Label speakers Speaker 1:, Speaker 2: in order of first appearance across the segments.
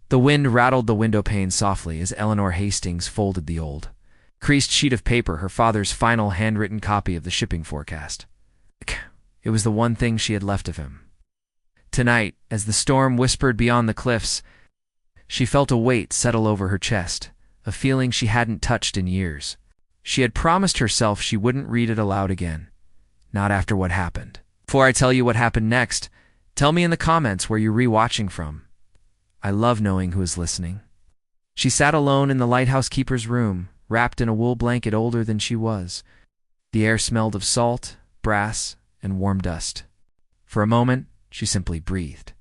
Speaker 1: The wind rattled the window pane softly as Eleanor Hastings folded the old, creased sheet of paper, her father's final handwritten copy of the shipping forecast. It was the one thing she had left of him. Tonight, as the storm whispered beyond the cliffs, she felt a weight settle over her chest, a feeling she hadn't touched in years. She had promised herself she wouldn't read it aloud again, not after what happened. Before I tell you what happened next, tell me in the comments where you're rewatching from. I love knowing who is listening. She sat alone in the lighthouse keeper's room, wrapped in a wool blanket older than she was. The air smelled of salt, brass, and warm dust. For a moment, she simply breathed.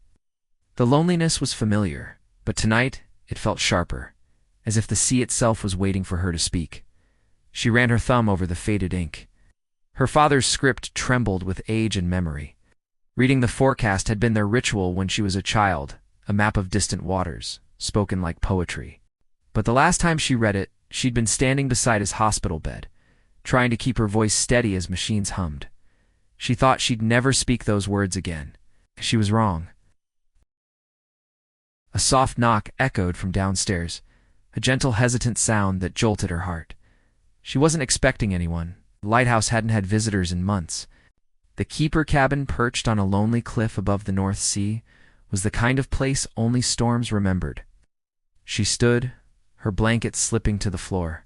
Speaker 1: The loneliness was familiar, but tonight it felt sharper, as if the sea itself was waiting for her to speak. She ran her thumb over the faded ink. Her father's script trembled with age and memory. Reading the forecast had been their ritual when she was a child, a map of distant waters, spoken like poetry. But the last time she read it, she'd been standing beside his hospital bed, trying to keep her voice steady as machines hummed. She thought she'd never speak those words again. She was wrong. A soft knock echoed from downstairs, a gentle, hesitant sound that jolted her heart. She wasn't expecting anyone. The lighthouse hadn't had visitors in months. The keeper cabin, perched on a lonely cliff above the North Sea, was the kind of place only storms remembered. She stood, her blanket slipping to the floor.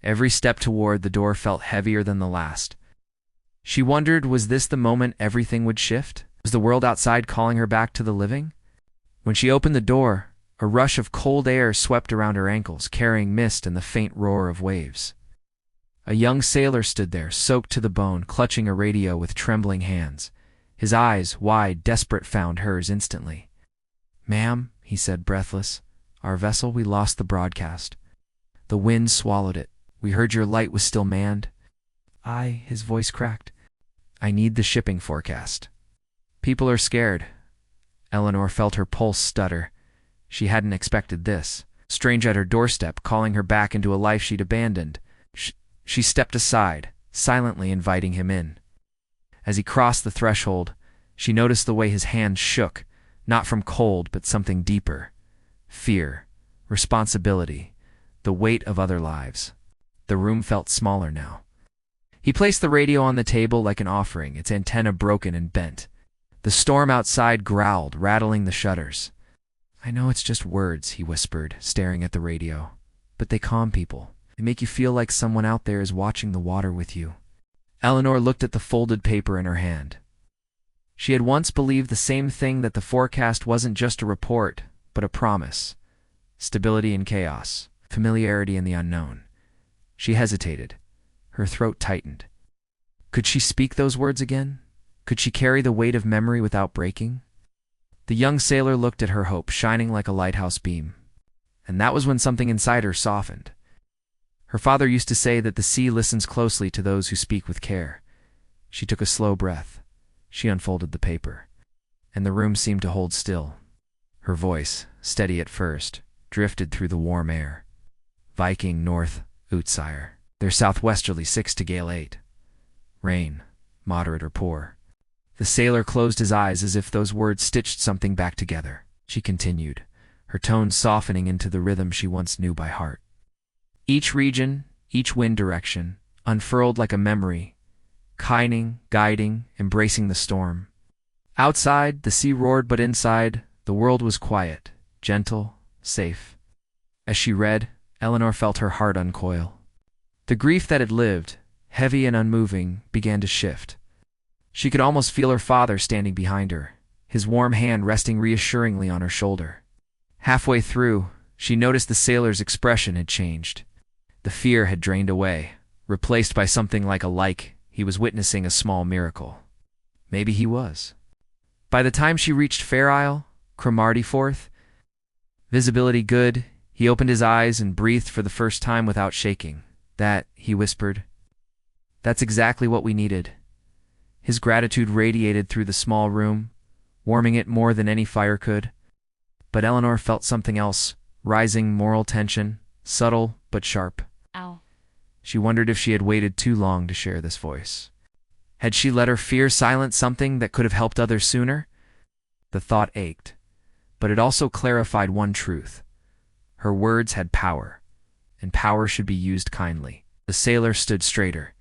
Speaker 1: Every step toward the door felt heavier than the last. She wondered, was this the moment everything would shift? Was the world outside calling her back to the living? When she opened the door, a rush of cold air swept around her ankles, carrying mist and the faint roar of waves. A young sailor stood there, soaked to the bone, clutching a radio with trembling hands. His eyes, wide, desperate, found hers instantly. "Ma'am," he said, breathless, "our vessel, we lost the broadcast. The wind swallowed it. We heard your light was still manned." His voice cracked. "I need the shipping forecast. People are scared." Eleanor felt her pulse stutter. She hadn't expected this. Strange at her doorstep, calling her back into a life she'd abandoned. She stepped aside, silently inviting him in. As he crossed the threshold, she noticed the way his hand shook, not from cold but something deeper. Fear, responsibility, the weight of other lives. The room felt smaller now. He placed the radio on the table like an offering, its antenna broken and bent. The storm outside growled, rattling the shutters. "I know it's just words," he whispered, staring at the radio, "but they calm people. They make you feel like someone out there is watching the water with you." Eleanor looked at the folded paper in her hand. She had once believed the same thing, that the forecast wasn't just a report, but a promise. Stability in chaos, familiarity in the unknown. She hesitated. Her throat tightened. Could she speak those words again? Could she carry the weight of memory without breaking? The young sailor looked at her, hope shining like a lighthouse beam. And that was when something inside her softened. Her father used to say that the sea listens closely to those who speak with care. She took a slow breath. She unfolded the paper, and the room seemed to hold still. Her voice, steady at first, drifted through the warm air. "Viking north, Outsire. They're southwesterly 6 to gale 8. Rain, moderate or poor." The sailor closed his eyes as if those words stitched something back together. She continued, her tone softening into the rhythm she once knew by heart. Each region, each wind direction, unfurled like a memory, kinding, guiding, embracing the storm. Outside, the sea roared, but inside, the world was quiet, gentle, safe. As she read, Eleanor felt her heart uncoil. The grief that had lived, heavy and unmoving, began to shift. She could almost feel her father standing behind her, his warm hand resting reassuringly on her shoulder. Halfway through, she noticed the sailor's expression had changed. The fear had drained away, replaced by something like a like. He was witnessing a small miracle. Maybe he was. By the time she reached Fair Isle, Cromarty Fourth, visibility good, he opened his eyes and breathed for the first time without shaking. "That," he whispered. "That's exactly what we needed." His gratitude radiated through the small room, warming it more than any fire could. But Eleanor felt something else, rising moral tension, subtle but sharp.
Speaker 2: Ow.
Speaker 1: She wondered if she had waited too long to share this voice. Had she let her fear silence something that could have helped others sooner? The thought ached. but it also clarified one truth. Her words had power, and power should be used kindly. The sailor stood straighter.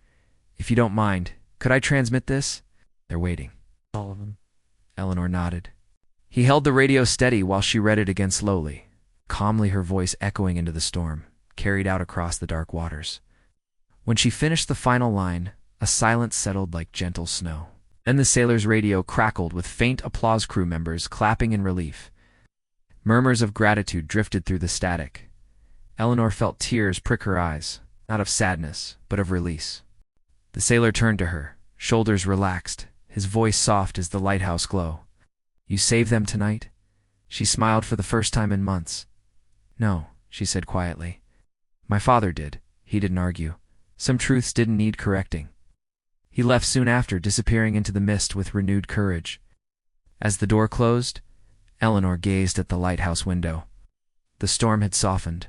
Speaker 1: "If you don't mind, could I transmit this?" "They're waiting."
Speaker 2: Sullivan.
Speaker 1: Eleanor nodded. He held the radio steady while she read it again slowly, calmly, her voice echoing into the storm, carried out across the dark waters. When she finished the final line, a silence settled like gentle snow. Then the sailor's radio crackled with faint applause, crew members clapping in relief. Murmurs of gratitude drifted through the static. Eleanor felt tears prick her eyes, not of sadness, but of release. The sailor turned to her, shoulders relaxed, his voice soft as the lighthouse glow. "You saved them tonight?" She smiled for the first time in months. "No," she said quietly. "My father did." He didn't argue. Some truths didn't need correcting. He left soon after, disappearing into the mist with renewed courage. As the door closed, Eleanor gazed at the lighthouse window. The storm had softened.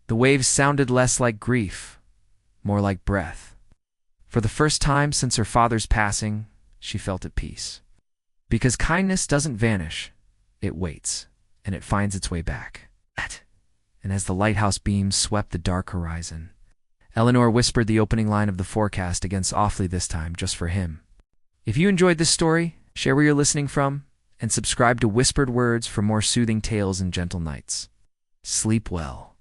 Speaker 1: The waves sounded less like grief, more like breath. For the first time since her father's passing, she felt at peace. Because kindness doesn't vanish, it waits, and it finds its way back. And as the lighthouse beams swept the dark horizon, Eleanor whispered the opening line of the forecast again softly, this time just for him. If you enjoyed this story, share where you're listening from, and subscribe to Whispered Words for more soothing tales and gentle nights. Sleep well.